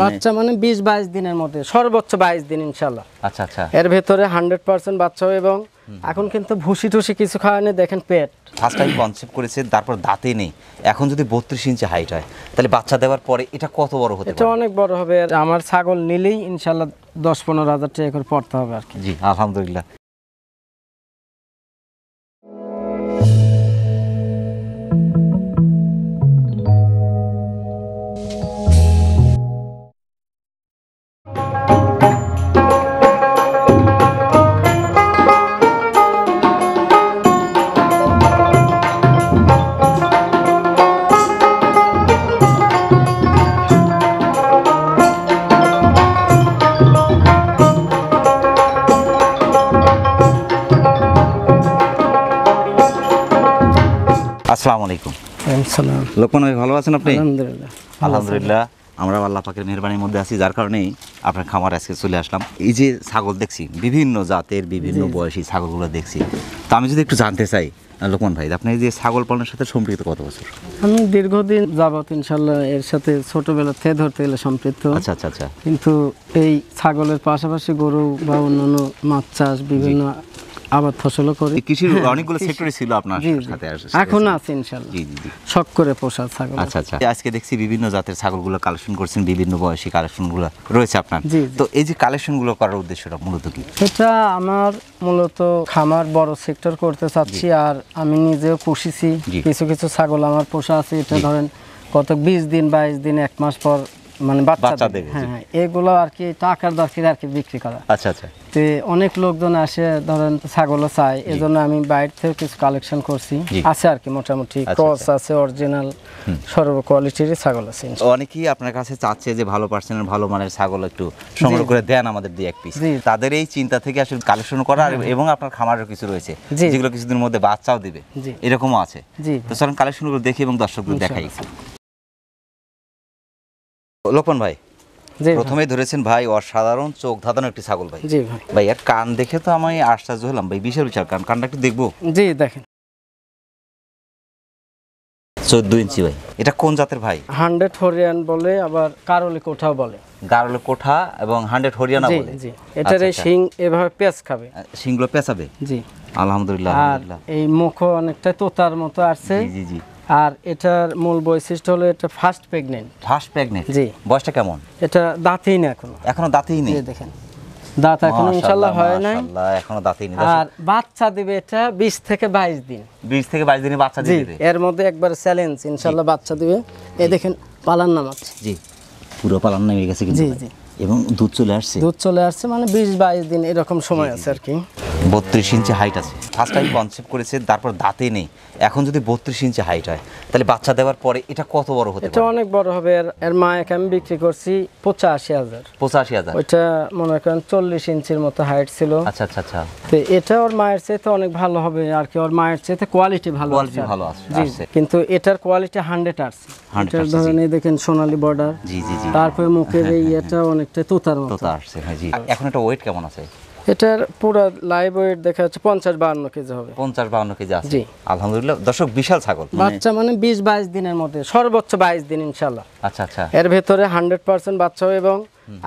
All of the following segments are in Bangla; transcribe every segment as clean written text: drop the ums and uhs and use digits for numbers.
বাচ্চা মানে 20-22 দিনের মধ্যে, সর্বোচ্চ 22 দিন ইনশাআল্লাহ। আচ্ছা আচ্ছা, এর ভেতরে 100% বাচ্চা হবে এবং এখন কিন্তু ভুসি টুসি কিছু খাওয়ানো, দেখেন পেট ফার্স্ট টাইম কনসেপ্ট করেছে, তারপর দাঁতে নেই, এখন যদি 32 ইঞ্চি হাইট হয় তাহলে বাচ্চা দেওয়ার পরে এটা কত বড় হতে পারে? এটা অনেক বড় হবে। আমার ছাগল নিলেই ইনশাআল্লাহ 10-15 হাজার টাকা করে পড়তে হবে আর কি। জি আলহামদুলিল্লাহ। আসসালামু আলাইকুম। আসসালাম। লোকমান ভাই ভালো আছেন আপনি? আলহামদুলিল্লাহ। আলহামদুলিল্লাহ, আমরা আল্লাহ পাকের মেহেরবানির মধ্যে আছি, যার কারণেই আপনার খামার আজকে চলে আসলাম। এই যে ছাগল দেখছি, বিভিন্ন জাতের বিভিন্ন বয়সী ছাগলগুলো দেখছি, তো আমি যদি একটু জানতে চাই লোকমান ভাই, আপনি এই যে ছাগল পালনের সাথে সম্পৃক্ত কত বছর? আমি দীর্ঘদিন যাবত ইনশাআল্লাহ এর সাথে ছোটবেলা থেকে ধরতে গেলে সম্পৃক্ত। আচ্ছা আচ্ছা আচ্ছা। কিন্তু এই ছাগলের পাশাপাশি গরু বা অন্যান্য মাছ চাষ, বিভিন্ন আবাদ ফসলও করি। কৃষির অনেকগুলো সেক্টরে ছিল আপনার সাথে, এখন আছে ইনশাআল্লাহ। জি জি জি। শখ করে পোষা ছাগল। আচ্ছা আচ্ছা। আজকে দেখছি বিভিন্ন জাতের ছাগলগুলো কালেকশন করছেন, বিভিন্ন বয়সী কালেকশনগুলো রয়েছে আপনার। তো এই যে কালেকশনগুলো করার উদ্দেশ্যটা মূলত কি? এটা আমার মূলত খামার বড় সেক্টর করতে চাচ্ছি, আর আমি নিজেও পুষিছি। কিছু কিছু ছাগল আমার পোষা আছে, এটা ধরেন কত 20 দিন 22 দিন 1 মাস পর মানে বাচ্চা দেবে। হ্যাঁ, এগুলো আর কি টাকার দরকার আর কি বিক্রি করা। আচ্ছা আচ্ছা। তো অনেক লোকজন আসে ধরেন ছাগলও চায়, এজন্য আমি বাইরে থেকে কিছু কালেকশন করছি। আছে আর কি মোটামুটি ক্রস আছে, অরিজিনাল সর্ব কোয়ালিটির ছাগল আছে। অনেকেই আপনার কাছে চাচ্ছে যে ভালো পার্সেন্টের ভালো মানের ছাগল একটু সংগ্রহ করে দেন আমাদের দিয়ে এক পিস। তাদের এই চিন্তা থেকে আসলে কালেকশন করা, এবং আপনার খামারের কিছু রয়েছে যেগুলো কিছুদিনের মধ্যে বাচ্চাও দিবে, এরকমও আছে। তো চলুন কালেকশনগুলো দেখি এবং দর্শকদের দেখাই। লোকমান ভাই, প্রথমে ধরেছেন ভাই অসাধারণ চোখ ধাঁধানো একটি ছাগল ভাই। জি ভাই। ভাই আর কান দেখে তো আমি আশ্চর্য হলাম ভাই, বিশাল বিশাল কান। কানটা একটু দেখবো? জি দেখেন। 14 ইঞ্চি ভাই। এটা কোন জাতের ভাই? 100 হরিয়ান বলে, আবার কারলি কোঠাও বলে। গারলে কোঠা এবং 100 হরিয়ানা বলে। জি। এটার এই শিং এভাবে পেঁচ খাবে, শিংগুলো পেঁচাবে। জি আলহামদুলিল্লাহ। আর এই মুখ অনেকটা তোতার মতো আসছে। জি জি। আর এটার মূল বৈশিষ্ট্য হলো এটা ফার্স্ট প্রেগনেন্ট। First pregnant? জি। বয়সটা কেমন? এটা দাঁতেই না এখনো। এখনো দাঁতেই নেই? দেখেন দাঁত এখনো ইনশাআল্লাহ হয় নাই। মাশাআল্লাহ, এখনো দাঁতেই নেই। আর বাচ্চা দিবে এটা 20 থেকে 22 দিন। 20 থেকে 22 দিনে বাচ্চা দিয়ে দিবে। এর মধ্যে একবার চ্যালেঞ্জ, ইনশাআল্লাহ বাচ্চা দিবে। এই দেখেন পালান নামাচ্ছে। জি, পুরো পালান নেমে গেছে কিন্তু। জি জি। এবং দুধ চলে আসছে? দুধ চলে আসছে, মানে 20-22 দিন এরকম সময় আছে আর কি। 32 ইঞ্চি হাইট আছে। ফার্স্ট টাইম কনসেপ্ট করেছে, তারপর দাঁতে নেই, এখন যদি 32 ইঞ্চি হাইট হয় তাহলে বাচ্চা দেওয়ার পরে এটা কত বড় হতে পারে? এটা অনেক বড় হবে। এর মাকে আমি বিক্রি করছি 85,000। 85,000? ওইটা মনে করেন 40 ইঞ্চির মতো হাইট ছিল। আচ্ছা আচ্ছা আচ্ছা। তো এটা ওর মায়ের চাইতে অনেক ভালো হবে আর কি। ওর মায়ের চাইতে কোয়ালিটি ভালো আছে। কোয়ালিটি ভালো আছে। জি, কিন্তু এটার কোয়ালিটি 100 আছে। এটার ধরেন এই দেখেন সোনালী বর্ডার। জি জি জি। তারপরে মুখের এই এটা অনেকটা তোতার মতো। তোতা আসছে। হ্যাঁ জি। এখন এটা ওয়েট কেমন আছে? এটার পুরো লাইভ ওয়েট দেখা যাচ্ছে 50-52 কেজি হবে। 50-52 কেজি আছে। জি আলহামদুলিল্লাহ। দর্শক বিশাল ছাগল। বাচ্চা মানে 20-22 দিনের মধ্যে, সর্বোচ্চ 22 দিন ইনশাআল্লাহ। আচ্ছা আচ্ছা। এর ভেতরে 100% বাচ্চা হবে এবং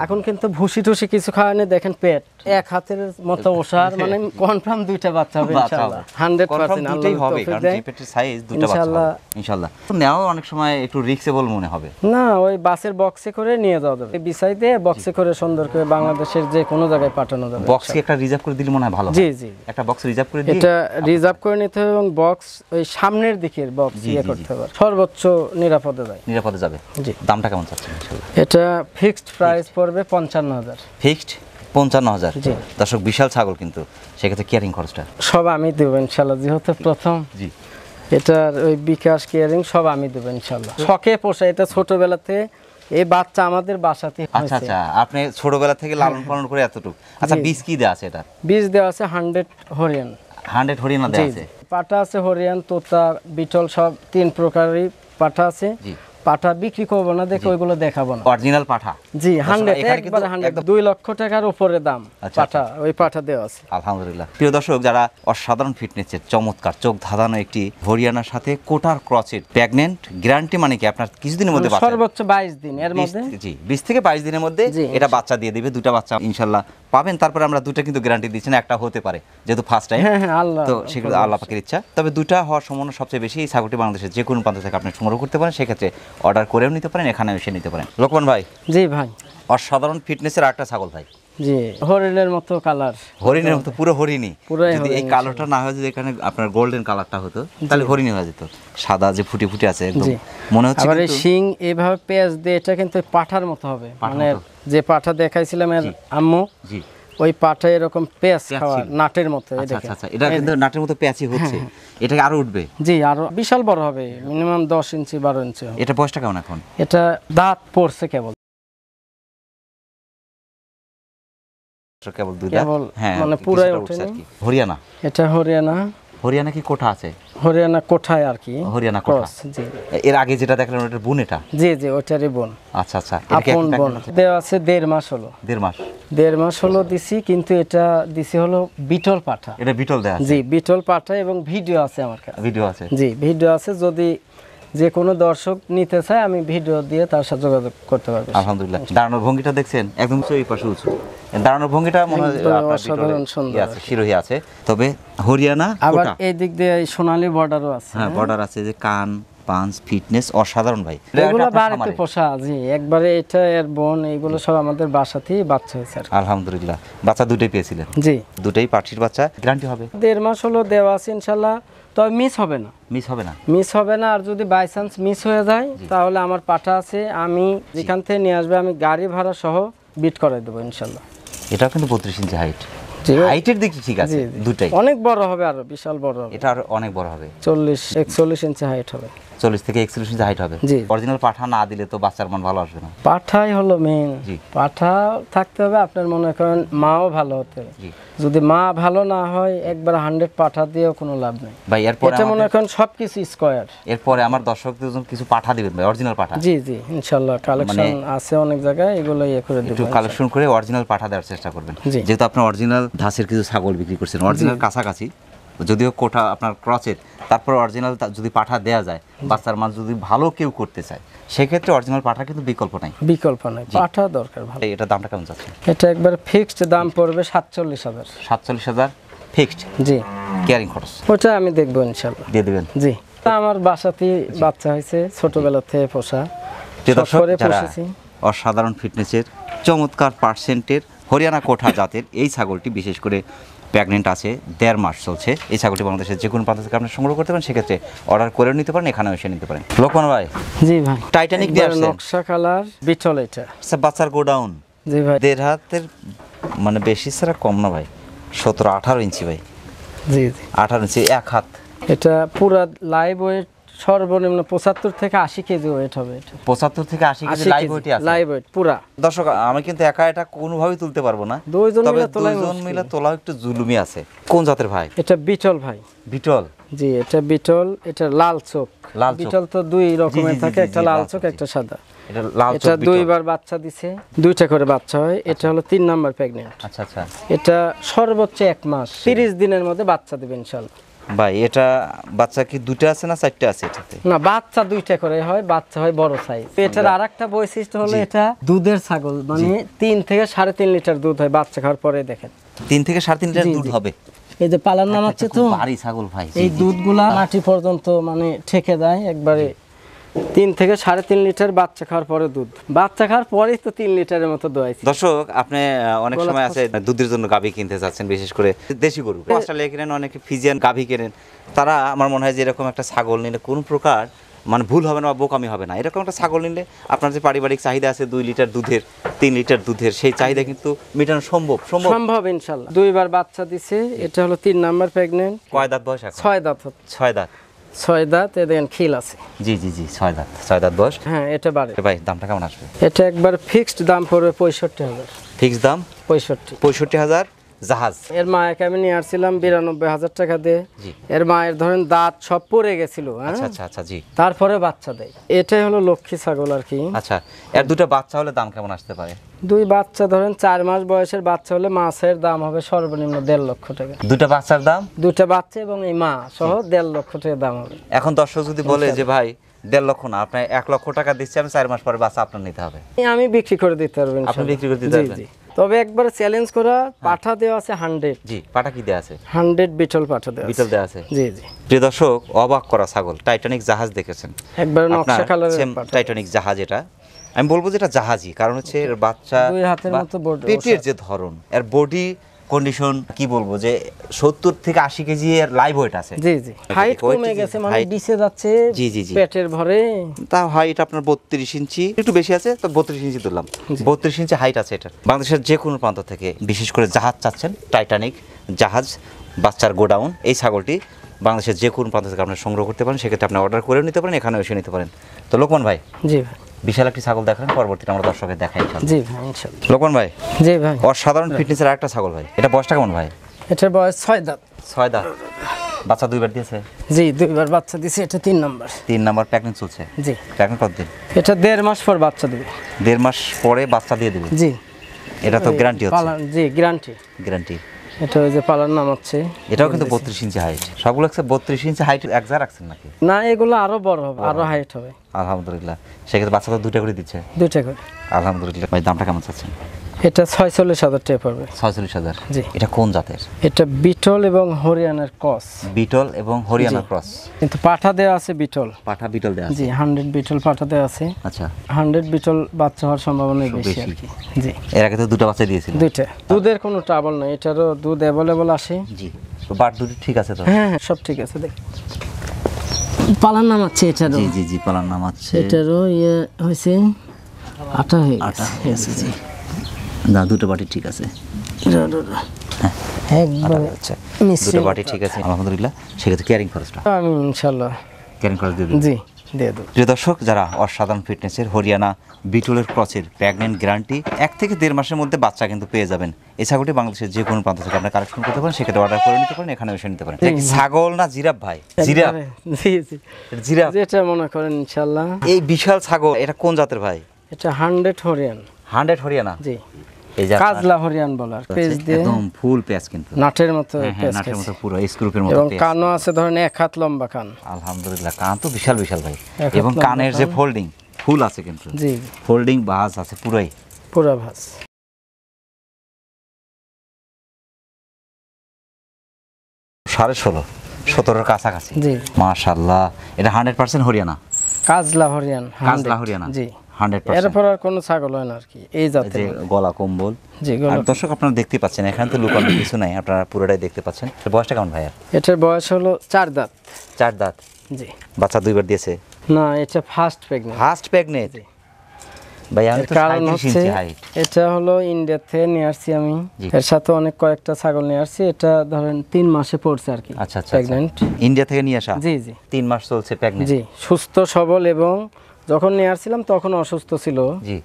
এখন কিন্তু ভুসি টুসি কিছু খাওয়ানো, দেখেন পেট এক হাতের মতো ওষার, মানে কনফার্ম দুইটা বাচ্চা হবে ইনশাআল্লাহ। 100% দুটোই হবে, কারণ এই পেটের সাইজ দুটো বাচ্চা হবে ইনশাআল্লাহ। নেওয়া অনেক সময় একটু রিস্কেবল মনে হবে না, ওই বাসের বক্সে করে নিয়ে যাওয়া যাবে, বিছাই দিয়ে বক্সে করে সুন্দর করে বাংলাদেশের যে কোনো জায়গায় পাঠানো যাবে। বক্সে একটা রিজার্ভ করে দিলে মনে হয় ভালো হয়। জি জি। একটা বক্স রিজার্ভ করে দিই। এটা রিজার্ভ করে নিতে হবে এবং বক্স ওই সামনের দিকের বক্স করতে হবে, সর্বোচ্চ নিরাপদে যায়। নিরাপদে যাবে। জি। দামটা কেমন চাচ্ছেন ইনশাআল্লাহ? এটা ফিক্সড প্রাইস পড়বে 55,000। ফিক্সড 55,000? জি। দর্শক বিশাল ছাগল, কিন্তু সেক্ষেত্রে কেয়ারিং খরচটা সব আমি দেবো ইনশাআল্লাহ, যেহেতু প্রথম। জি। এটার ওই বিকাশ কেয়ারিং সব আমি দেবো ইনশাআল্লাহ। শখে পোষা, এটা ছোটবেলাতে এই বাচ্চা আমাদের বাসাতে হয়েছে। আচ্ছা আচ্ছা, আপনি ছোটবেলা থেকে লালন পালন করে এতটুকু। আচ্ছা, বীজ কি দেয়া আছে এটা? বীজ দেওয়া আছে 100 হরিয়ান। 100 হরিয়ানা দেয়া আছে? পাঠা আছে হরিয়ান, তোতা, বিটল, সব 3 প্রকারেরই পাঠা আছে। পাঠা বিক্রি করবো না দেখে ওইগুলো দেখাবো না। অরিজিনাল পাঠা? জি 100 একবারে 100 2 লক্ষ টাকার উপরে দাম পাঠা, ওই পাঠা দেওয়া আছে। আলহামদুলিল্লাহ। প্রিয় দর্শক, যারা অসাধারণ ফিটনেসের চমৎকার চোখ ধাঁধানো একটি হরিয়ানার সাথে কোটার ক্রসের প্রেগন্যান্ট, গ্যারান্টি মানে কি আপনার কিছুদিনের মধ্যে বাচ্চা, সর্বোচ্চ 22 দিন এর মধ্যে, জি 20 থেকে 22 দিনের মধ্যে এটা বাচ্চা দিয়ে দিবে। দুটো বাচ্চা ইনশাআল্লাহ পাবেন। তারপরে আমরা দুটো কিন্তু গ্যারান্টি দিচ্ছি না, একটা হতে পারে যেহেতু ফার্স্ট টাইম। হ্যাঁ আল্লাহ, তো সেগুলো আল্লাহ পাকের ইচ্ছা। তবে দুটো হওয়ার সম্ভাবনা সবচেয়ে বেশি। এই ছাগলটি বাংলাদেশের যে কোনো প্রান্ত থেকে আপনি সংগ্রহ করতে পারেন, সেক্ষেত্রে অর্ডার করেও নিতে পারেন, এখানে এসে নিতে পারেন। লোকমান ভাই। জি ভাই। অসাধারণ ফিটনেসের আরেকটা ছাগল ভাই। জি হরিণের মতো কালার, হরিণের মতো, পুরো হরিণী। যদি এই কালোটা না হয়, যদি এখানে আপনার গোল্ডেন কালারটা হতো, তাহলে হরিণী হয়ে যেত। সাদা যে ফুটি ফুটি আছে একদম মনে হচ্ছে। আবার এই শিং এইভাবে পেঁয়াজ দিয়ে, এটা কিন্তু পাঠার মতো হবে। মানে যে পাঠা দেখাইছিলাম এর আম্মু, জি ওই পাঠা এরকম পেঁয়াজ খাওয়া নাটের মতো। আচ্ছা আচ্ছা, এটা কিন্তু নাটের মতো পেঁয়াজি হচ্ছে। এটা আরো উঠবে? জি আরো বিশাল বড় হবে, মিনিমাম 10 ইঞ্চি 12 ইঞ্চি। এটা বয়সটা কেমন এখন? এটা দাঁত পড়ছে কেবল, কেবল দুই দাঁত, হ্যাঁ মানে পুরাই ওঠেনি। হরিয়ানা? এটা হরিয়ানা। হরিয়ানা কি কোঠা আছে? হরিয়ানা কোঠায় আর কি, হরিয়ানা কোঠা। জি এর আগে যেটা দেখলাম ওটা বোন, এটা? জি জি ওটারই বোন। আচ্ছা আচ্ছা, আপন বোন। দেওয়া আছে 1.5 মাস হলো। 1.5 মাস হলো দিছি, কিন্তু এটা দিছি হলো বিটল পাঠা। এটা বিটল দেয়া আছে? জি বিটল পাঠা, এবং ভিডিও আছে আমার কাছে। ভিডিও আছে? জি ভিডিও আছে। যদি যে কোনো দর্শক নিতে চায়, আমি ভিডিও দিয়ে তার সাথে যোগাযোগ করতে পারবো। আলহামদুলিল্লাহ। দাঁড়ানোর ভঙ্গিটা দেখছেন, একদম এই পাশে উঁচু। দাঁড়ানোর ভঙ্গিটা মনে হয় অসাধারণ সুন্দর আছে, শিরোহী আছে। তবে হরিয়ানা আবার এই দিক দিয়ে সোনালী বর্ডারও আছে। হ্যাঁ বর্ডার আছে। যে কান পাঁচ ফিটনেস অসাধারণ ভাই। এগুলো বাড়িতে পোষা। জি একবারে এটা এর বোন, এইগুলো সব আমাদের বাসাতেই বাচ্চা হয়েছে। আলহামদুলিল্লাহ। বাচ্চা দুটোই পেয়েছিলেন? জি দুটোই পাঠির বাচ্চা। গ্যারান্টি হবে? 1.5 মাস হলো দেওয়া আছে ইনশাআল্লাহ। তবে মিস হবে না। মিস হবে না? মিস হবে না। আর যদি বাই চান্স মিস হয়ে যায়, তাহলে আমার পাঠা আছে, আমি যেখান থেকে নিয়ে আসবে আমি গাড়ি ভাড়া সহ বিট করে দেবো ইনশাআল্লাহ। এটা কিন্তু 32 ইঞ্চি হাইট। হাইটের দিক ঠিক আছে, দুটাই অনেক বড় হবে, আরো বিশাল বড় হবে। এটা আরো অনেক বড় হবে, 40-41 ইঞ্চি হাইট হবে। 40 থেকে 41 ইঞ্চি হাইট হবে। অরিজিনাল পাঠা না দিলে তো বাচ্চার মান ভালো আসবে না। পাঠাই হলো মেইন। পাঠা থাকতে হবে, আপনার মনে করেন মাও ভালো হতে হবে। যদি মা ভালো না হয়, একবার 100 পাঠা দিয়েও কোনো লাভ নেই ভাই। এরপর এটা মনে করেন সবকিছু স্কয়ার। এরপরে আমার দর্শকদের জন্য কিছু পাঠা দিবেন ভাই, অরিজিনাল পাঠা? জি জি ইনশাআল্লাহ, কালেকশন আছে অনেক জায়গায়, এগুলো করে দেব। একটু কালেকশন করে অরিজিনাল পাঠা দেওয়ার চেষ্টা করবেন, যেহেতু আপনি অরিজিনাল ধাসের কিছু ছাগল বিক্রি করছেন, অরিজিনাল কাছাকাছি, যদিও কোঠা আপনার ক্রসের, তারপর অরিজিনাল যদি পাঠা দেয়া যায়, বাচ্চার মান যদি ভালো কেউ করতে চায়, সেক্ষেত্রে অরিজিনাল পাঠা কিন্তু বিকল্প নাই। বিকল্প নাই, পাঠা দরকার ভালো। এটা দামটা কেমন যাচ্ছে? এটা একবার ফিক্সড দাম পড়বে 47,000। 47,000 ফিক্সড? জি। কেয়ারিং খরচ ওটা আমি দেখব ইনশাআল্লাহ। দিয়ে দিবেন? জি। আমার বাসাতেই বাচ্চা হয়েছে, ছোটবেলা থেকে পোষা। অসাধারণ ফিটনেসের চমৎকার পার্সেন্টের হরিয়ানা কোঠা জাতের এই ছাগলটি বিশেষ করে প্রেগনেন্ট আছে, 1.5 মাস চলছে। এই ছাগলটি বাংলাদেশের যে কোনো প্রান্ত থেকে আপনি সংগ্রহ করতে পারেন, সেক্ষেত্রে অর্ডার করেও নিতে পারেন, এখানেও এসে নিতে পারেন। লোকমান ভাই। জি ভাই। টাইটানিক দিয়ে আসছেন, নকশা কালার বিটল। এটা আচ্ছা বাচ্চার গোডাউন? জি ভাই। 1.5 হাতের মানে বেশি ছাড়া কম না ভাই, 17-18 ইঞ্চি ভাই। জি জি 18 ইঞ্চি 1 হাত। এটা পুরো লাইভ ওয়েট সর্বনিম্ন 75 থেকে 80 কেজি ওয়েট হবে। এটা 75 থেকে 80 কেজি লাইভ ওয়েটই আছে? লাইভ ওয়েট পুরা। দর্শক আমি কিন্তু একা এটা কোনোভাবেই তুলতে পারবো না, দুইজন মিলে তোলা একটু জুলুমি আছে। কোন জাতের ভাই? এটা বিটল ভাই। বিটল? জি এটা বিটল। এটা লাল চোখ। বিটল তো দুই রকমের থাকে, একটা লাল চোখ, একটা সাদা। এটা লাল চোখ। এটা দুইবার বাচ্চা দিছে, দুইটা করে বাচ্চা হয়। এটা হলো 3 নাম্বার প্রেগন্যান্ট। আচ্ছা আচ্ছা। এটা সর্বোচ্চ 1 মাস 30 দিনের মধ্যে বাচ্চা দিবে ইনশাআল্লাহ। ভাই এটা বাচ্চা কি দুটো আছে না 4টা আছে এটাতে? না বাচ্চা 2টা করে হয়, বাচ্চা হয় বড় সাইজ। এটার আরেকটা বৈশিষ্ট্য হলো এটা দুধের ছাগল, মানে 3 থেকে 3.5 লিটার দুধ হয় বাচ্চা খাওয়ার পরে। দেখেন 3 থেকে 3.5 লিটার দুধ হবে। এই যে পালার নামাচ্ছে তো ভারী ছাগল ভাই, এই দুধগুলা মাটি পর্যন্ত মানে ঠেকে দেয় একবারে। 3 থেকে 3.5 লিটার বাচ্চা খাওয়ার পরে দুধ, বাচ্চা খাওয়ার পরেই তো 3 লিটারের মতো দোয়াইছে। দর্শক আপনি অনেক সময় আছে দুধের জন্য গাভী কিনতে যাচ্ছেন, বিশেষ করে দেশি গরু, অস্ট্রেলিয়া কিনেন, অনেকে ফিজিয়ান গাভী কেনেন। তারা আমার মনে হয় যে এরকম একটা ছাগল নিলে কোনো প্রকার মানে ভুল হবে না বা বোকামি হবে না। এরকম একটা ছাগল নিলে আপনার যে পারিবারিক চাহিদা আছে 2 লিটার দুধের, 3 লিটার দুধের, সেই চাহিদা কিন্তু মেটানো সম্ভব ইনশাআল্লাহ। 2বার বাচ্চা দিছে। এটা হলো 3 নাম্বার প্রেগন্যান্ট। কয় দাঁত বয়স এখন? 6 দাঁত। 6 দাঁত। 6 দাঁত। এ দেখেন খিল আছে। জি জি জি 6 দাঁত। 6 দাঁত বয়স। হ্যাঁ এটা বাড়ে ভাই। দামটা কেমন আসবে? এটা একবার ফিক্সড দাম পড়বে 65,000। ফিক্সড দাম 65,000 জাহাজ। এর মাকে আমি নিয়ে আসছিলাম 92,000 টাকা দিয়ে। এর মায়ের ধরেন দাঁত সব পড়ে গেছিল। আচ্ছা আচ্ছা আচ্ছা জি। তারপরে বাচ্চা দেয়। এটাই হলো লক্ষ্মী ছাগল আর কি। আচ্ছা, এর দুটো বাচ্চা হলে দাম কেমন আসতে পারে? দুই বাচ্চা ধরেন 4 মাস বয়সের বাচ্চা হলে মাছের দাম হবে সর্বনিম্ন 1.5 লক্ষ টাকা। দুটো বাচ্চার দাম? দুটো বাচ্চা এবং এই মা সহ 1.5 লক্ষ টাকা দাম হবে। এখন দর্শক যদি বলে যে ভাই 1.5 লক্ষ না, আপনি 1 লক্ষ টাকা দিচ্ছি, আমি 4 মাস পরে বাচ্চা আপনার নিতে হবে, আমি বিক্রি করে দিতে পারবো। আপনি বিক্রি করে দিতে পারবেন? তবে একবার চ্যালেঞ্জ করা, পাঠা দেওয়া আছে 100। জি, পাঠা কি দেওয়া আছে? 100 বিটল পাঠা দেওয়া আছে। বিটল দেওয়া আছে। জি জি। প্রিয় দর্শক, অবাক করা ছাগল, টাইটানিক জাহাজ দেখেছেন একবার নকশা কালারের পাঠা। টাইটানিক জাহাজ এটা, আমি বলবো যে এটা জাহাজই, কারণ হচ্ছে এর বাচ্চা দুই হাতের মতো বডি, পেটের যে ধরন, এর বডি কন্ডিশন কি বলবো, যে 70 থেকে 80 কেজি এর লাইভ ওয়েট আছে। জি জি। হাইট কমে গেছে, মানে ডিসে যাচ্ছে। জি জি জি। পেটের ভরে তা হাইট আপনার 32 ইঞ্চি, একটু বেশি আছে, তো 32 ইঞ্চি ধরলাম। 32 ইঞ্চি হাইট আছে এটা। বাংলাদেশের যে কোনো প্রান্ত থেকে, বিশেষ করে জাহাজ চাচ্ছেন, টাইটানিক জাহাজ বাচ্চার গোডাউন, এই ছাগলটি বাংলাদেশের যে কোনো প্রান্ত থেকে আপনারা সংগ্রহ করতে পারেন। সেক্ষেত্রে আপনি অর্ডার করেও নিতে পারেন, এখানেও এসে নিতে পারেন। তো লোকমান ভাই, জি ভাই, বিশাল একটি ছাগল দেখালেন, পরবর্তীতে আমরা দর্শকের দেখাই। জি ভাই ইনশাআল্লাহ। লোকমান ভাই, জি ভাই, অসাধারণ ফিটনেসের আরেকটা ছাগল ভাই, এটা বয়সটা কেমন ভাই? এটার বয়স 6 দাঁত। 6 দাঁত, বাচ্চা 2বার দিয়েছে? জি, 2বার বাচ্চা দিয়েছে। এটা 3 নাম্বার। 3 নাম্বার প্রেগন্যান্ট চলছে? জি। প্রেগন্যান্ট কতদিন? এটা 1.5 মাস পর বাচ্চা দেবে। 1.5 মাস পরে বাচ্চা দিয়ে দেবে? জি। এটা তো গ্যারান্টি হচ্ছে? জি, গ্যারান্টি। গ্যারান্টি। এটা ওই যে পালার নাম হচ্ছে। এটাও কিন্তু 32 ইঞ্চি হাইট। সবগুলো 32 ইঞ্চি হাইট এক জায়গা রাখছেন নাকি? না, এগুলো আরো বড় হবে, আরো হাইট হবে। আলহামদুলিল্লাহ। সেক্ষেত্রে বাচ্চা তো 2টা করে দিচ্ছে? 2টা করে। আলহামদুলিল্লাহ। ভাই দামটা কেমন চাচ্ছেন? এটা 46,000 টাকা পড়বে। 46,000? জি। এটা কোন জাতের? এটা বিটল এবং হরিয়ানার ক্রস। বিটল এবং হরিয়ানা ক্রস। কিন্তু পাঠা দেওয়া আছে বিটল। পাঠা বিটল দেওয়া আছে? জি, 100 বিটল পাঠা দেওয়া আছে। আচ্ছা। 100 বিটল বাচ্চা হওয়ার সম্ভাবনা বেশি আর কি। জি। এর আগে তো 2টা বাচ্চা দিয়েছিল? 2টা। দুধের কোনো ট্রাবল নাই, এটারও দুধ অ্যাভেলেবল আসে। জি। তো বাট দুধ ঠিক আছে তো? হ্যাঁ, সব ঠিক আছে। দেখ, পালার নাম আছে এটারও। জি জি জি, পালার নাম আছে। এটারও ইয়ে হয়েছে, আটা হয়ে গেছে। জি। না, 2টা বাটি ঠিক আছে। একবার আচ্ছা, 2টা বাটি ঠিক আছে আলহামদুলিল্লাহ। সেক্ষেত্রে ক্যারিং খরচটা আমি ইনশাআল্লাহ ক্যারিং খরচ দিয়ে দেবো? জি, দিয়ে দেবো। প্রিয় দর্শক, যারা অসাধারণ ফিটনেসের হরিয়ানা বিটলের ক্রসের প্রেগনেন্ট গ্যারান্টি, 1 থেকে 1.5 মাসের মধ্যে বাচ্চা কিন্তু পেয়ে যাবেন। এই ছাগলটি বাংলাদেশের যে কোনো প্রান্ত থেকে আপনারা কালেকশন করতে পারেন, সেক্ষেত্রে অর্ডার করে নিতে পারেন, এখানে এসে নিতে পারেন। এটা কি ছাগল না জিরাফ ভাই? জিরাফ? জি জি, জিরাফ যেটা মনে করেন ইনশাআল্লাহ। এই বিশাল ছাগল, এটা কোন জাতের ভাই? এটা 100 হরিয়ান। 100 হরিয়ানা? জি। এই যে কাজলা হরিয়ান বলে, আর পেজ দিয়ে একদম ফুল পেজ, কিন্তু নাটের মতো পেজ, নাটের মতো পুরো স্ক্রুপের মতো এবং পেজ। কানও আছে ধরেন 1 হাত লম্বা কান। আলহামদুলিল্লাহ, কান তো বিশাল বিশাল ভাই। এক এবং হাত কানের লম্বা যে কান। ফোল্ডিং ফুল আছে, কিন্তু জি, ফোল্ডিং বাজ আছে পুরোই। পুরা ভাস। 16.5 17-এর কাছাকাছি। জি। মাশাআল্লাহ। এটা 100% হরিয়ানা? কাজলা হরিয়ান। কাজলা হরিয়ানা? জি। 100%। এরপর আর কোনো ছাগল হয় না আর কি এই যে জাতের। গলা কম্বল। জি, আর গলা। দর্শক আপনারা দেখতে পাচ্ছেন, এখানে তো লুকানোর কিছু নাই, আপনারা পুরোটাই দেখতে পাচ্ছেন। এর বয়সটা কেমন ভাইয়া? এটার বয়স হলো 4 দাঁত। 4 দাঁত? জি। বাচ্চা 2বার দিয়েছে? না, এটা ফার্স্ট প্রেগন্যান্ট। First pregnant? ভাই আমি তো কারণ 37 হচ্ছে ইঞ্চি হাইট। এটা হলো ইন্ডিয়া থেকে নিয়ে আসছি আমি। জি। এর সাথে অনেক কয়েকটা ছাগল নিয়ে আসছি। এটা ধরেন 3 মাসে পড়ছে আর কি। আচ্ছা আচ্ছা, প্রেগন্যান্ট। ইন্ডিয়া থেকে নিয়ে আসা? জি জি। 3 মাস চলছে প্রেগনেন্ট? জি, সুস্থ সবল, এবং যখন নিয়ে আসছিলাম তখন অসুস্থ ছিল। জি।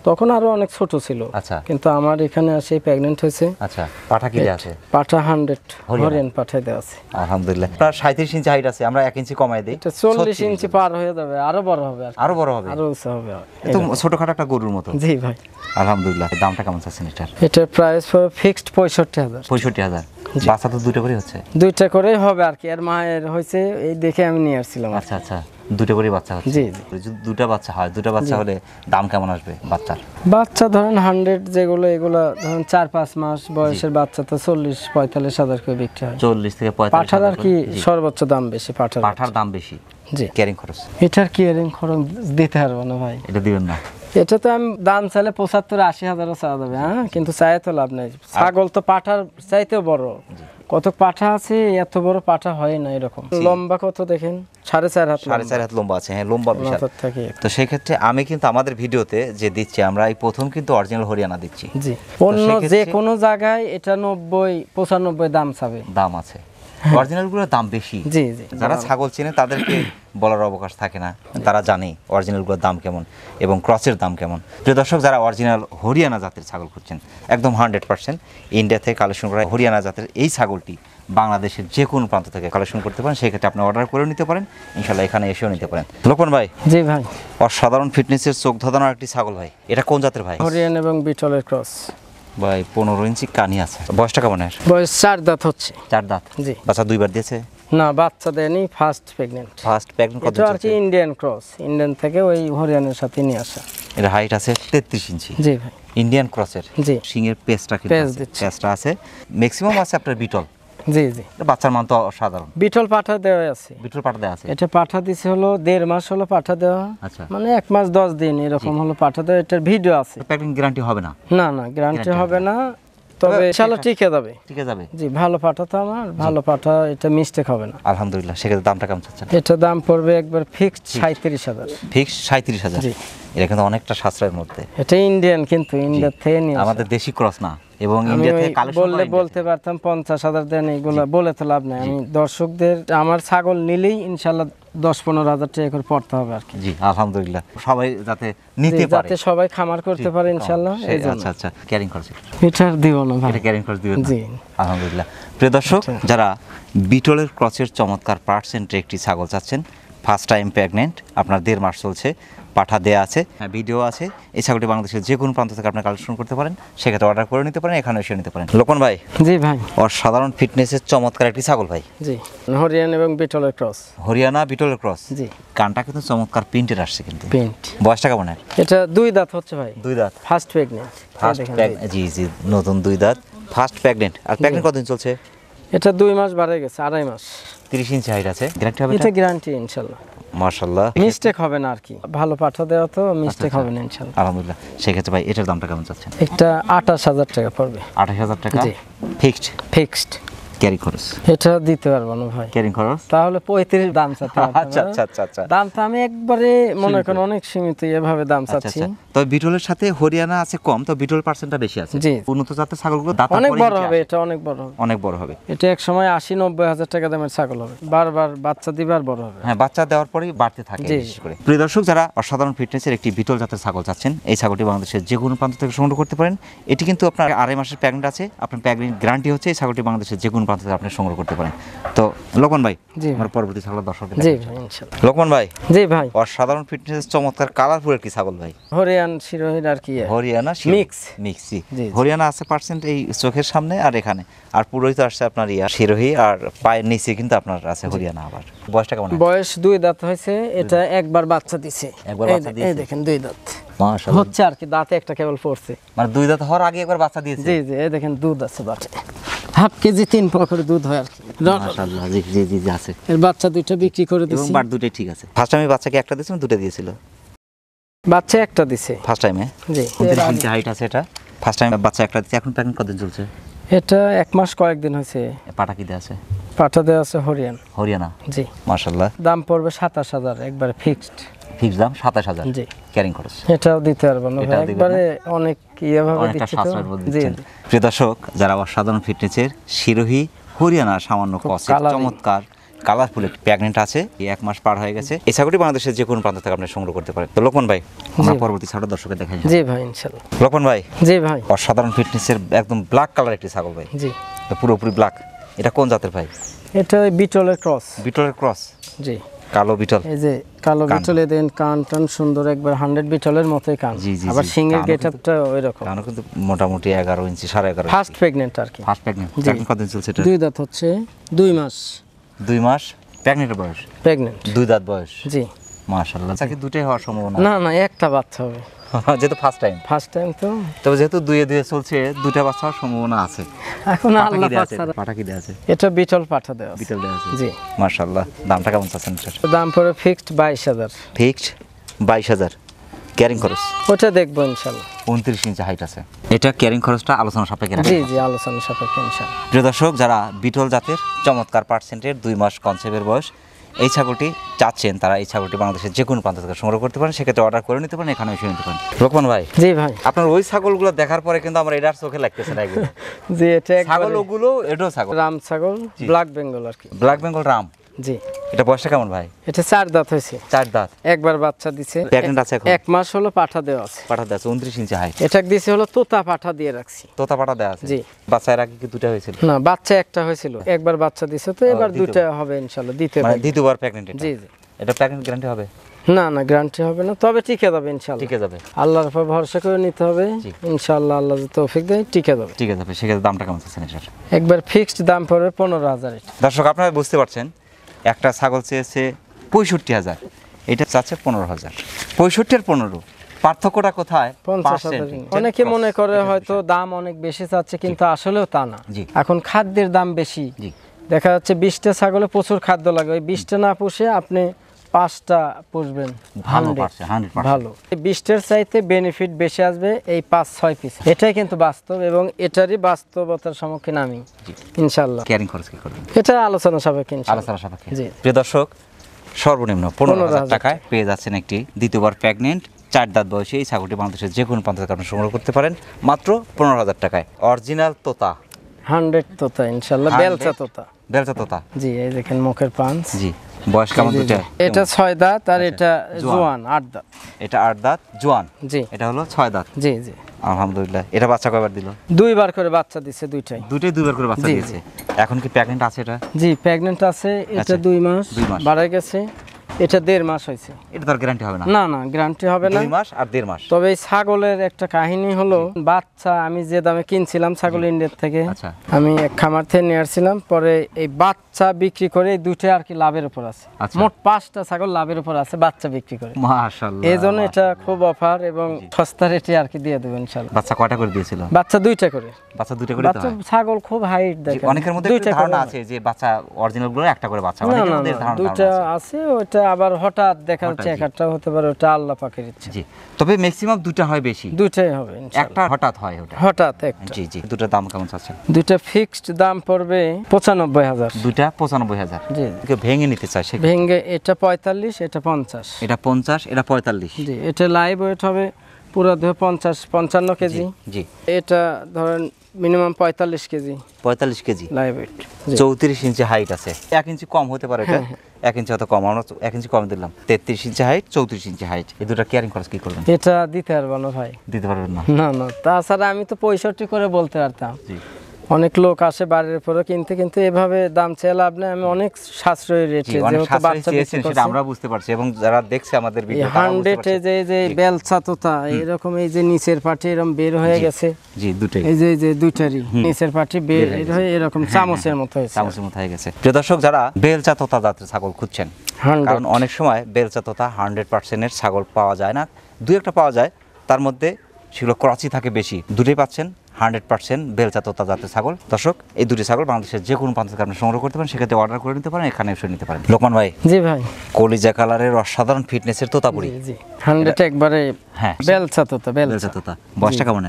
তখন আরো অনেক ছোট ছিল। আচ্ছা। কিন্তু আমার এখানে আসে প্রেগন্যান্ট হয়েছে। আচ্ছা, পাঠা কি আছে? পাঠা 100 হরিয়ান পাঠাই দেওয়া আছে। আলহামদুলিল্লাহ। আপনার 37 ইঞ্চি হাইট আছে, আমরা 1 ইঞ্চি কমাই দেই। এটা 40 ইঞ্চি পার হয়ে যাবে, আরো বড় হবে আর কি। আরো বড় হবে? আরো উঁচু হবে। তো ছোটখাটো একটা গরুর মতো। জি ভাই। আলহামদুলিল্লাহ। দামটা কেমন চাচ্ছেন এটার? এটার প্রাইস ফিক্সড 65,000। 65,000? বাচ্চা তো 2টা করে হচ্ছে? 2টা করে হবে আর কি। আর মায়ের হয়েছে এই দেখে আমি নিয়ে আসছিলাম। আচ্ছা আচ্ছা, 2টা করে বাচ্চা হচ্ছে? জি জি। যদি 2টা বাচ্চা হয়, 2টা বাচ্চা হলে দাম কেমন আসবে বাচ্চার? বাচ্চা ধরেন 100 যেগুলো, এগুলো ধরেন 4-5 মাস বয়সের বাচ্চা তো 40-45,000 করে বিক্রি হয়। 40 থেকে 45,000? পাঠার আর কি সর্বোচ্চ দাম বেশি পাঠার। পাঠার দাম বেশি? জি। ক্যারিং খরচ? এটার কিয়ারিং খরচ দিতে পারবো না ভাই। এটা দিবেন না? এটা তো আমি দাম চাইলে 75-80 হাজারও চাওয়া যাবে। হ্যাঁ, কিন্তু চাই তো লাভ নাই। ছাগল তো পাঠার চাইতেও বড়। কত পাঠা আছে, এত বড় পাঠা হয় না এরকম। লম্বা কত দেখেন, 4.5 হাত। 4.5 হাত লম্বা আছে? হ্যাঁ, লম্বা বিশাল। তো সেই ক্ষেত্রে আমি কিন্তু আমাদের ভিডিওতে যে দিচ্ছি, আমরা এই প্রথম কিন্তু অরিজিনাল হরিয়ানা দিচ্ছি। জি। অন্য যে কোনো জায়গায় এটা 90-95 দাম চাবে। দাম আছে, অরিজিনাল গুলোর দাম বেশি। জি জি। যারা ছাগল চেনে তাদেরকে বলার অবকাশ থাকে না, তারা জানে অরিজিনালগুলোর দাম কেমন এবং ক্রসের দাম কেমন। প্রিয় দর্শক, যারা অরিজিনাল হরিয়ানা জাতের ছাগল খুঁজছেন, একদম 100% ইন্ডিয়া থেকে কালেকশন করা হরিয়ানা জাতের এই ছাগলটি বাংলাদেশের যে কোনো প্রান্ত থেকে কালেকশন করতে পারেন, সেক্ষেত্রে আপনি অর্ডার করে নিতে পারেন, ইনশাল্লাহ এখানে এসেও নিতে পারেন। লোকন ভাই, জি ভাই, অসাধারণ ফিটনেসের চোখ ধাঁধানোর একটি ছাগল ভাই, এটা কোন জাতের ভাই? হরিয়ান এবং বিটলের ক্রস ভাই 15 ইঞ্চি কানি আছে। বয়সটা কেমন? বয়স 4 দাঁত হচ্ছে। 4 দাঁত। জি। বাচ্চা 2 বার দিয়েছে? না, বাচ্চা দেয়নি, ফার্স্ট প্রেগন্যান্ট। First pregnant. কত এটা আর কি ইন্ডিয়ান ক্রস, ইন্ডিয়ান থেকে ওই হরিয়ানার সাথে নিয়ে আসা। এর হাইট আছে 33 ইঞ্চি। জি ভাই। ইন্ডিয়ান ক্রসের। জি। সিংয়ের পেস্টটা কিন্তু পেস্টটা আছে, ম্যাক্সিমাম আছে আপনার বিটল। জি জি। বাচ্চার মান তো অসাধারণ। বিটল পাঠা দেওয়া আছে। বিটল পাঠা দেওয়া আছে। এটা পাঠা দিছে হলো 1.5 মাস হলো পাঠা দেওয়া। আচ্ছা। মানে 1 মাস 10 দিন এরকম হলো পাঠা দেওয়া। এটার ভিডিও আছে। প্যাকিং গ্যারান্টি হবে না? না না, গ্যারান্টি হবে না, তবে ইনশাআল্লাহ টিকে যাবে। টিকে যাবে। জি, ভালো পাঠা তো আমার, ভালো পাঠা, এটা মিস্টেক হবে না আলহামদুলিল্লাহ। সেক্ষেত্রে দামটা কেমন চাচ্ছেন? এটা দাম পড়বে একবার ফিক্সড 37,000। ফিক্সড 37,000। জি। এটা কিন্তু অনেকটা সাশ্রয়ের মধ্যে। এটা ইন্ডিয়ান, কিন্তু ইন্ডিয়া থেকে নিয়ে আমাদের দেশি ক্রস না, এবং ইন্ডিয়া থেকে কালেকশন বললে বলতে পারতাম 50,000 দেন, এগুলো বলে তো লাভ নাই। আমি দর্শকদের, আমার ছাগল নিলেই ইনশাআল্লাহ 10-15,000 টাকা করে পড়তে হবে আর কি। জি, আলহামদুলিল্লাহ। সবাই যাতে নিতে পারে, যাতে সবাই খামার করতে পারে ইনশাআল্লাহ। আচ্ছা আচ্ছা। ক্যারিং খরচ এটার দিব না ভাই, এটা ক্যারিং খরচ দিবেন না? জি আলহামদুলিল্লাহ। প্রিয় দর্শক, যারা বিটলের ক্রসের চমৎকার পার্সেন্টে একটি ছাগল চাচ্ছেন, ফার্স্ট টাইম প্রেগনেন্ট, আপনার 1.5 মাস চলছে, পাঠা দেয়া আছে, ভিডিও আছে, এই ছাগলটি বাংলাদেশের যে কোনো প্রান্ত থেকে আপনি কালেকশন করতে পারেন, সেক্ষেত্রে অর্ডার করে নিতে পারেন, এখানে এসে নিতে পারেন। লোকন ভাই। জি ভাই। অসাধারণ ফিটনেসের চমৎকার একটি ছাগল ভাই। জি, হরিয়ানা এবং বিটলের ক্রস। হরিয়ানা বিটলের ক্রস। জি। কানটা কিন্তু চমৎকার প্রিন্টের আসছে কিন্তু। প্রিন্ট। বয়সটা কেমন? এটা 2 দাঁত হচ্ছে ভাই। 2 দাঁত। First pregnant. জি জি, নতুন 2 দাঁত, ফার্স্ট প্রেগন্যান্ট। আর প্রেগন্যান্ট কতদিন চলছে? এটা 2 মাস বাড়ে গেছে, 2.5 মাস। 30 ইঞ্চি হাইট আছে। গ্যারান্টি হবে? এটা গ্যারান্টি ইনশাআল্লাহ। মাশাআল্লাহ। মিস্টেক হবে না আর কি, ভালো পাঠা দেওয়া তো মিস্টেক হবে না ইনশাআল্লাহ। আলহামদুলিল্লাহ। সেক্ষেত্রে ভাই এটার দামটা কেমন চাচ্ছেন? এটা 28,000 টাকা পড়বে। 28,000 টাকা? জি। ফিক্সড? ফিক্সড। ক্যারি খরচ? এটা দিতে পারবো না ভাই। ক্যারিং খরচ? তাহলে 35 দাম চাচ্ছি। আচ্ছা আচ্ছা আচ্ছা আচ্ছা। দামটা আমি একবারে মনে করেন অনেক সীমিত এভাবে দাম চাচ্ছি। তবে বিটলের সাথে হরিয়ানা আছে কম, তো বিটল পার্সেন্টটা বেশি আছে। জি। উন্নত জাতের ছাগলগুলো দাঁত অনেক বড় হবে, এটা অনেক বড় হবে। অনেক বড় হবে। এটা এক সময় 80-90,000 টাকা দামের ছাগল হবে, বারবার বাচ্চা দিবার বড় হবে। হ্যাঁ, বাচ্চা দেওয়ার পরেই বাড়তে থাকে বিশেষ করে। প্রিয় দর্শক, যারা অসাধারণ ফিটনেসের একটি বিটল জাতের ছাগল চাচ্ছেন, এই ছাগলটি বাংলাদেশের যে কোনো প্রান্ত থেকে সংগ্রহ করতে পারেন। এটি কিন্তু আপনার 2.5 মাসের প্রেগন্যান্ট আছে, আপনার প্রেগন্যান্ট গ্যারান্টি হচ্ছে। এই ছাগলটি বাংলাদেশের যে কোনো প্রান্ত থেকে আপনি সংগ্রহ করতে পারেন। তো লোকমান ভাই, জি আমার পরবর্তী ছাগল দর্শক। জি ভাই ইনশাআল্লাহ। লোকমান ভাই। জি ভাই। অসাধারণ ফিটনেসের চমৎকার কালারফুল একটি ছাগল ভাই। হরিয়ান শিরোহির আর কি, হরিয়ানা মিক্স। মিক্সি। জি। হরিয়ানা আছে পার্সেন্ট এই চোখের সামনে আর এখানে, আর পুরোই তো আসছে আপনার শিরোহী, আর পায়ের নিচে কিন্তু আপনার আছে হরিয়ানা। আবার বয়সটা কেমন? বয়স 2 দাঁত হয়েছে। এটা একবার বাচ্চা দিছে। একবার বাচ্চা দিয়েছে? এই দেখেন 2 দাঁত মাশাআল্লাহ। হচ্ছে আর কি, দাঁতে একটা কেবল পড়ছে। মানে 2 দাঁত হওয়ার আগে একবার বাচ্চা দিয়েছে? জি জি, এই দেখেন দুধ আছে বাটে, হাফ কেজি 3 পকেট দুধ হয় আর কি। মাশাআল্লাহ। জি জি জি জি আছে। এর বাচ্চা 2টা বিক্রি করে এবং দিছি। বাট দুটোই ঠিক আছে। ফার্স্ট টাইমে বাচ্চাকে একটা দিয়েছিল, 2টা দিয়েছিল? বাচ্চা একটা দিছে ফার্স্ট টাইমে। জি। 29 ইঞ্চি হাইট আছে এটা। ফার্স্ট টাইমে বাচ্চা একটা দিয়েছে। এখন প্রেগন্যান্ট কতদিন চলছে? এটা 1 মাস কয়েকদিন হয়েছে। পাটা কি দেয়া আছে? পাঠা দেওয়া আছে হরিয়ানা। জি। মাশাআল্লাহ। দাম পড়বে 27,000 একবারে ফিক্সড। ফিক্সড দাম 27,000। জি। ক্যারিং খরচ? এটাও দিতে পারবো না ভাই, একবারে অনেক ইয়েভাবে অনেকটা দিচ্ছি তো। সাশ্রয়ের মধ্যে জি দিচ্ছেন। প্রিয় দর্শক, যারা অসাধারণ ফিটনেসের শিরোহী হরিয়ানা সামান্য কসের চমৎকার কালারফুল একটি প্রেগন্যান্ট আছে, 1 মাস পার হয়ে গেছে, এই ছাগলটি বাংলাদেশের যে কোনো প্রান্ত থেকে আপনি সংগ্রহ করতে পারেন। তো লোকমান ভাই, আমরা পরবর্তী ছাগল দর্শকের দেখাই। জি ভাই ইনশাআল্লাহ। লোকমান ভাই। জি ভাই। অসাধারণ ফিটনেসের একদম ব্ল্যাক কালার একটি ছাগল ভাই। জি। পুরোপুরি ব্ল্যাক। এটা কোন জাতের ভাই? এটা বিটলের ক্রস। বিটলের ক্রস? জি। কালো বিটল। এই যে কালো বিটলে দেন, কান টান সুন্দর, একবার 100 বিটলের মতোই কান। জি জি। আবার সিংহের গেটআপটা ওইরকম। কানও কিন্তু মোটামুটি 11 ইঞ্চি, 11.5। ফার্স্ট প্রেগন্যান্ট আর কি। First pregnant. এখন কতদিন চলছে এটা? 2 দাঁত হচ্ছে, 2 মাস। 2 মাস প্রেগন্যান্টের বয়স? প্রেগন্যান্ট। 2 দাঁত বয়স? জি। মাশাআল্লাহ। চাকি দুটোই হওয়ার সম্ভাবনা? না না, একটা বাচ্চা হবে। যেহেতু ফার্স্ট টাইম। ফার্স্ট টাইম তো। তবে যেহেতু 2 চলছে, 2টা বাচ্চা হওয়ার সম্ভাবনা আছে। এখন আল্লাহ পাক ছাড়া। পাটা কি দেয়া আছে? এটা বিটল পাঠা দেওয়া আছে। বিটল দেয়া আছে? জি। মাশাআল্লাহ। দামটা কেমন চাচ্ছেন এটার? দাম পড়ে ফিক্সড 22,000। ফিক্সড 22,000। ক্যারিং খরচ? ওটা দেখবো ইনশাআল্লাহ। 29 ইঞ্চি হাইট আছে। এটা ক্যারিং খরচটা আলোচনা সাপেক্ষে রাখা? জি জি, আলোচনা সাপেক্ষে ইনশাআল্লাহ। প্রিয় দর্শক, যারা বিটল জাতের চমৎকার পার্সেন্টের 2 মাস কনসেপ্টের বয়স এই ছাগলটি চাচ্ছেন, তারা এই ছাগলটি বাংলাদেশের যে কোনো প্রান্ত থেকে সংগ্রহ করতে পারেন, সেক্ষেত্রে অর্ডার করে নিতে পারেন, এখানে এসে নিতে পারেন। লোকমান ভাই। জি ভাই। আপনার ওই ছাগলগুলো দেখার পরে কিন্তু আমার এটার চোখে লাগতেছে না এগুলো। জি, এটা ছাগল ওগুলো, এটাও ছাগল। রাম ছাগল, ব্ল্যাক বেঙ্গল আর কি। ব্ল্যাক বেঙ্গল রাম? জি। এটা বয়সটা কেমন ভাই? এটা 4 দাঁত হয়েছে। 4 দাঁত। একবার বাচ্চা দিছে। প্রেগন্যান্ট আছে এখন? 1 মাস হলো পাঠা দেওয়া আছে। পাঠা দেওয়া আছে 29 ইঞ্চি হাইট। এটা দিছে হলো তোতা পাঠা দিয়ে রাখছি। তোতা পাঠা দেওয়া আছে? জি। বাচ্চা এর আগে কি দুটো হয়েছিল? না, বাচ্চা একটা হয়েছিল। একবার বাচ্চা দিছে, তো এবার দুটো হবে ইনশাআল্লাহ। মানে দ্বিতীয়বার প্রেগন্যান্ট এটা? জি জি। এটা প্রেগন্যান্ট গ্যারান্টি হবে? না না, গ্যারান্টি হবে না, তবে টিকে যাবে ইনশাআল্লাহ। টিকে যাবে? আল্লাহর উপর ভরসা করে নিতে হবে ইনশাআল্লাহ। আল্লাহ যদি তৌফিক দেয় টিকে যাবে। টিকে যাবে। সেক্ষেত্রে দামটা কেমন চাচ্ছেন এটার? একবার ফিক্সড দাম পড়বে 15,000। দর্শক আপনারা বুঝতে পারছেন, একটা ছাগল চেয়েছে 65,000, এটা চাচ্ছে 15,000। 65 আর 15 পার্থক্যটা কোথায়? 50,000। অনেকে মনে করে হয়তো দাম অনেক বেশি চাচ্ছে, কিন্তু আসলেও তা না। এখন খাদ্যের দাম বেশি। দেখা যাচ্ছে 20টা ছাগলে প্রচুর খাদ্য লাগে, ওই 20টা না পুষে আপনি 5টা পুষবেন, ভালো। 20টার চাইতে বেনিফিট বেশি আসবে এই 5-6 পিস। এটাই কিন্তু বাস্তব, এবং এটারই বাস্তবতার সম্মুখীন আমি ইনশাআল্লাহ। ক্যারিং খরচ কি করবেন? এটা আলোচনা সাপেক্ষে ইনশাআল্লাহ। আলোচনা সাপেক্ষে। জি। প্রিয় দর্শক, সর্বনিম্ন 15,000 টাকায় পেয়ে যাচ্ছেন একটি দ্বিতীয়বার প্রেগন্যান্ট 4 দাঁত বয়সী এই ছাগলটি বাংলাদেশের যে কোনো প্রান্ত থেকে আপনি সংগ্রহ করতে পারেন মাত্র 15,000 টাকায়। অরিজিনাল তোতা, 100 তোতা ইনশাআল্লাহ, বেলচা তোতা। বেলচা তোতা? জি, এই দেখেন মুখের পাঁচ। জি। বয়স কেমন দুটো? এটা 6 দাঁত আর এটা জোয়ান 8 দাঁত। এটা 8 দাঁত জোয়ান। জি। এটা হলো 6 দাঁত। জি জি। আলহামদুলিল্লাহ। এটা বাচ্চা কয়বার দিল? 2 বার করে বাচ্চা দিছে, দুইটাই। দুইবার করে বাচ্চা দিয়েছে। এখন কি প্রেগন্যান্ট আছে এটা? জি, প্রেগন্যান্ট আছে। এটা 2 মাস বাড়ায় গেছে। এটা 1.5 মাস হয়েছে। এটা তো গ্যারান্টি হবে না? না না, গ্যারান্টি হবে না। 2 মাস আর 1.5 মাস। তবে এই ছাগলের একটা কাহিনী হলো, বাচ্চা আমি যে দামে কিনছিলাম ছাগল ইন্ডিয়া থেকে, আমি এক খামার থেকে নিয়ে আসছিলাম, পরে এই বাচ্চা বিক্রি করে এই দুইটা আর কি লাভের উপর আছে। মোট 5টা ছাগল লাভের উপর আছে বাচ্চা বিক্রি করে। মাশাআল্লাহ। এই জন্য এটা খুব অফার এবং সস্তা রেটে আর কি দিয়ে দেবো ইনশাআল্লাহ। বাচ্চা কয়টা করে দিয়েছিল? বাচ্চা 2টা করে। বাচ্চা 2টা করে? বাচ্চা ছাগল খুব হাইট দেখে। অনেকের মধ্যে একটা ধারণা আছে যে বাচ্চা অরিজিনাল গুলো একটা করে বাচ্চা, অনেকের মধ্যে ধারণা 2টা আছে। ওটা আবার হঠাৎ দেখা যাচ্ছে একটা হতে পারে, ওটা আল্লাহ পাকের ইচ্ছা। জি। তবে ম্যাক্সিমাম 2টা হয় বেশি? 2টাই হবে ইনশাআল্লাহ। একটা হঠাৎ হয় ওটা? হঠাৎ একটা। জি জি। 2টার দাম কেমন চাচ্ছেন? 2টা ফিক্সড দাম পড়বে 95,000। 2টা 95,000? জি। কেউ ভেঙে নিতে চায়? ভেঙে এটা 45, এটা 50। এটা 50, এটা 45? জি। এটা লাইভ ওয়েট হবে পুরো দেহ 50-55 কেজি। জি। এটা ধরেন minimum 45 KG. 45 KG live weight. 34 ইঞ্চি হাইট আছে। 1 ইঞ্চি কম হতে পারে এটা? 1 ইঞ্চি হয়তো কম, আমরা 1 ইঞ্চি কম দিলাম। 33 ইঞ্চি হাইট, 34 ইঞ্চি হাইট। এই দুটো কেয়ারিং খরচ কি করবেন? এটা দিতে পারবো না ভাই। দিতে পারবেন না? না না, তাছাড়া আমি তো 65 করে বলতে পারতাম। জি। অনেক লোক আসে বাড়ির পরে কিনতে, কিন্তু এভাবে দাম চেয়ে লাভ নেই। আমি অনেক সাশ্রয়ী রেটে, যেহেতু বাচ্চা চেয়েছেন সেটা আমরা বুঝতে পারছি, এবং যারা দেখছে আমাদের ভিডিও 100 যে বেলচা তোতা এরকম, এই যে নিচের পাটি এরকম বের হয়ে গেছে। জি, দুটোই। এই যে দুইটারই নিচের পাটি বের হয়ে এরকম চামচের মতো হয়েছে। চামচের মতো হয়ে গেছে। প্রিয় দর্শক, যারা বেলচা তোতা জাতের ছাগল খুঁজছেন, কারণ অনেক সময় বেলচা তোতা 100% এর ছাগল পাওয়া যায় না, 2-1টা পাওয়া যায়, তার মধ্যে সেগুলো ক্রসই থাকে বেশি। দুটোই পাচ্ছেন 100% বেলচা তোতা জাতের ছাগল। দর্শক, এই দুটি ছাগল বাংলাদেশের যে কোনো প্রান্ত থেকে আপনি সংগ্রহ করতে পারেন, সেক্ষেত্রে অর্ডার করে নিতে পারেন, এখানে এসে নিতে পারেন। লোকমান ভাই। জি ভাই। কলিজা কালারের অসাধারণ ফিটনেসের তোতাপুরি। জি। 100 একবারে বেলচা তোতা। বেলচা তোতা। বয়সটা কেমন?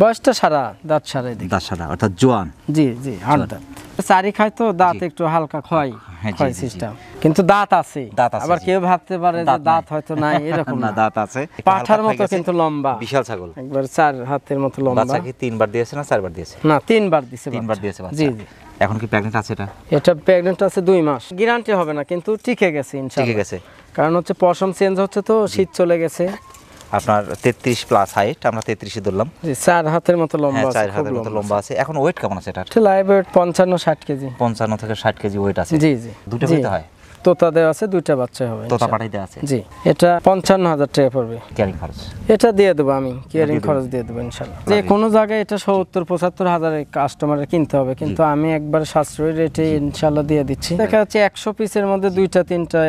বয়সটা সারা দাঁত সারা, দাঁত সারা অর্থাৎ জোয়ান। জি জি। 100 চারি খায় তো দাঁত একটু হালকা ক্ষয় সিস্টেম, কিন্তু দাঁত আছে। আবার কেউ ভাবতে পারে যে দাঁত হয়তো নাই, এরকম না, দাঁত আছে। পাঠার মতো কিন্তু লম্বা, বিশাল ছাগল, একবার 4 হাতের মতো লম্বা। বাচ্চা কি 3বার দিয়েছে না 4বার দিয়েছে? না, 3বার দিয়েছে। 3বার দিয়েছে বাচ্চা। জি জি। এখন কি প্রেগন্যান্ট আছে এটা? এটা প্রেগন্যান্ট আছে 2 মাস। গ্যারান্টি হবে না, কিন্তু টিকে গেছে ইনশাআল্লাহ। টিকে গেছে, কারণ হচ্ছে পশম চেঞ্জ হচ্ছে, তো শীত চলে গেছে। আপনার 33 প্লাস হাইট, আমরা 33 ধরলাম। জি, 4 হাতের মতো লম্বা আছে। 4 হাতের মতো লম্বা আছে। এখন ওয়েট কেমন আছে এটা? Live weight 55-60 KG. 55 থেকে 60 কেজি ওয়েট আছে। জি জি। দুটো হইতে হয়? তোতা দেওয়া আছে, 2টা বাচ্চা হবে। তোতা পাঠাই দেওয়া আছে? জি। এটা 55,000 টাকা পড়বে ক্যারিং খরচ। এটা দিয়ে দেবো আমি, ক্যারিং খরচ দিয়ে দেবো ইনশাআল্লাহ। যে কোনো জায়গায় এটা 70-75 হাজারে কাস্টমারের কিনতে হবে, কিন্তু আমি একবার সাশ্রয়ী রেটে ইনশাআল্লাহ দিয়ে দিচ্ছি। দেখা যাচ্ছে 100 পিসের মধ্যে 2টা-3টা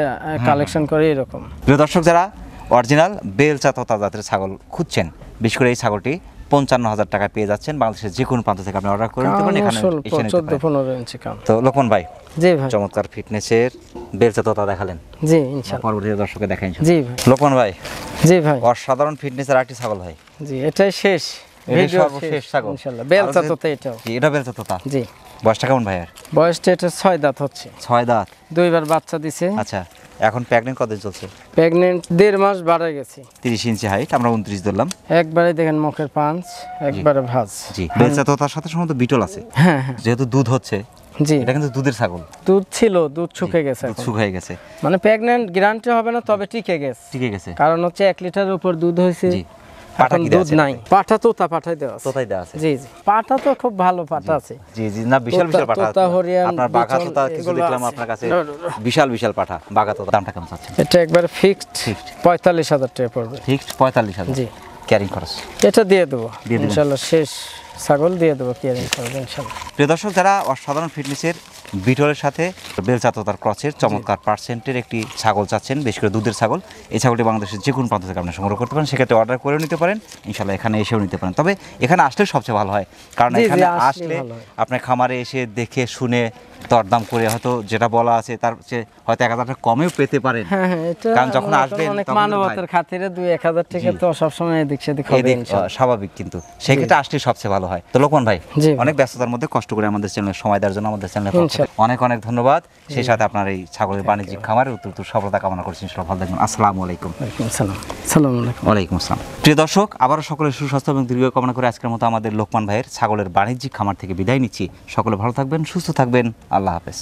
কালেকশন করে এরকম। প্রিয় দর্শক, যারা অরিজিনাল বেলচা তোতা জাতের ছাগল খুঁজছেন, বিশেষ করে এই ছাগলটি 55,000 টাকা পেয়ে যাচ্ছেন। বাংলাদেশের যে কোনো প্রান্ত থেকে আপনি অর্ডার করে নিতে পারেন, এখানে এসে নিতে পারেন। 14-15 ইঞ্চি কাম। তো লোকমান ভাই। জি ভাই। চমৎকার ফিটনেসের বেলচা তোতা দেখালেন। জি ইনশাআল্লাহ। পরবর্তী দর্শককে দেখাই। জি ভাই। লোকমান ভাই। জি ভাই। অসাধারণ ফিটনেসের আরেকটি ছাগল ভাই। জি, এটাই শেষ ভিডিও, সর্বশেষ ছাগল ইনশাআল্লাহ। বেলচা তোতা এটাও। জি, এটা বেলচা তোতা। জি। বয়সটা কেমন ভাই? বয়সটা এটা 6 দাঁত হচ্ছে। 6 দাঁত। 2বার বাচ্চা দিছে। আচ্ছা, এখন প্রেগন্যান্ট কতদিন চলছে? প্রেগন্যান্ট 1.5 মাস বাড়া গেছে। 30 ইঞ্চি হাইট, আমরা 29 ধরলাম। একবারে দেখেন মুখের পাঁচ, একবারে ভাঁজ। জি। বেলচা তোতার সাথে সম্ভবত বিটল আছে। হ্যাঁ, যেহেতু দুধ হচ্ছে জি। এটা কিন্তু দুধের ছাগল। দুধ ছিল, দুধ শুকিয়ে গেছে দুধ এখন। শুকিয়ে গেছে, মানে প্রেগন্যান্ট গ্যারান্টি হবে না, তবে টিকে গেছে। টিকে গেছে। কারণ হচ্ছে 1 লিটারের উপর দুধ হয়েছে। জি। পাটা এখন কি দেয়া দুধ আছে? নাই। পাটা তোতা পাঠাই দেওয়া আছে। তোতাই দেওয়া আছে। জি জি, পাটা তো খুব ভালো পাটা আছে। জি জি, না বিশাল বিশাল পাঠা। তোতা, হরিয়ান, আপনার বাঘা বিচল তোতা কিছু এগুলো দেখলাম আছে। আপনার কাছে, বিশাল বিশাল পাঠা। বাঘা তোতা দামটা কেমন চাচ্ছেন? এটা একবারে ফিক্সড Fixed। 45,000 টাকা পড়বে। ফিক্সড 45,000। জি। ক্যারিং খরচ এটা দিয়ে দেবো দিয়ে দিবেন। ইনশাল্লাহ, শেষ ছাগল দিয়ে দেবো, কেয়ারিং করবো ইনশাল্লাহ। প্রিয় দর্শক, যারা অসাধারণ ফিটনেসের বিটলের সাথে বেলচাততার ক্রসের চমৎকার পার্সেন্টের একটি ছাগল চাচ্ছেন, বেশ করে দুধের ছাগল, এই ছাগলটি বাংলাদেশের যে কোনো প্রান্ত থেকে আপনি সংগ্রহ করতে পারেন, সেক্ষেত্রে অর্ডার করেও নিতে পারেন, ইনশাল্লাহ এখানে এসেও নিতে পারেন। তবে এখানে আসলে সবচেয়ে ভালো হয়, কারণ জি, জি, এখানে আসলে আসলে ভালো হয়। আপনার খামারে এসে দেখে শুনে দরদাম করে হয়তো যেটা বলা আছে তার চেয়ে হয়তো 1,000 টাকা কমেও পেতে পারেন। হ্যাঁ হ্যাঁ, এটা কারণ যখন আসবেন অনেক তখন মানবতার খাতিরে 2-1,000 টাকা তো সবসময় এদিক সেদিক হবে এদিক ইনশাল্লাহ। স্বাভাবিক, কিন্তু সেই ক্ষেত্রে আসলে সবচেয়ে ভালো হয়। তো লোকমান ভাই, জি। অনেক ব্যস্ততার মধ্যে কষ্ট করে আমাদের চ্যানেলে সময় দেওয়ার জন্য আমাদের চ্যানেলে ইনশাল্লাহ। অনেক অনেক ধন্যবাদ। সেই সাথে আপনার এই ছাগলের বাণিজ্যিক খামারে উত্তর সফলতা কামনা করছি। ইনশাআল্লাহ ভালো থাকবেন। আসসালামু আলাইকুম। ওয়ালাইকুম আসসালাম। আসসালামু আলাইকুম। ওয়ালাইকুম আসসালাম। প্রিয় দর্শক, আবারও সকলের সুস্বাস্থ্য এবং দীর্ঘ কামনা করে আজকের মতো আমাদের লোকমান ভাইয়ের ছাগলের বাণিজ্যিক খামার থেকে বিদায় নিচ্ছি। সকলে ভালো থাকবেন, সুস্থ থাকবেন। আল্লাহ হাফেজ।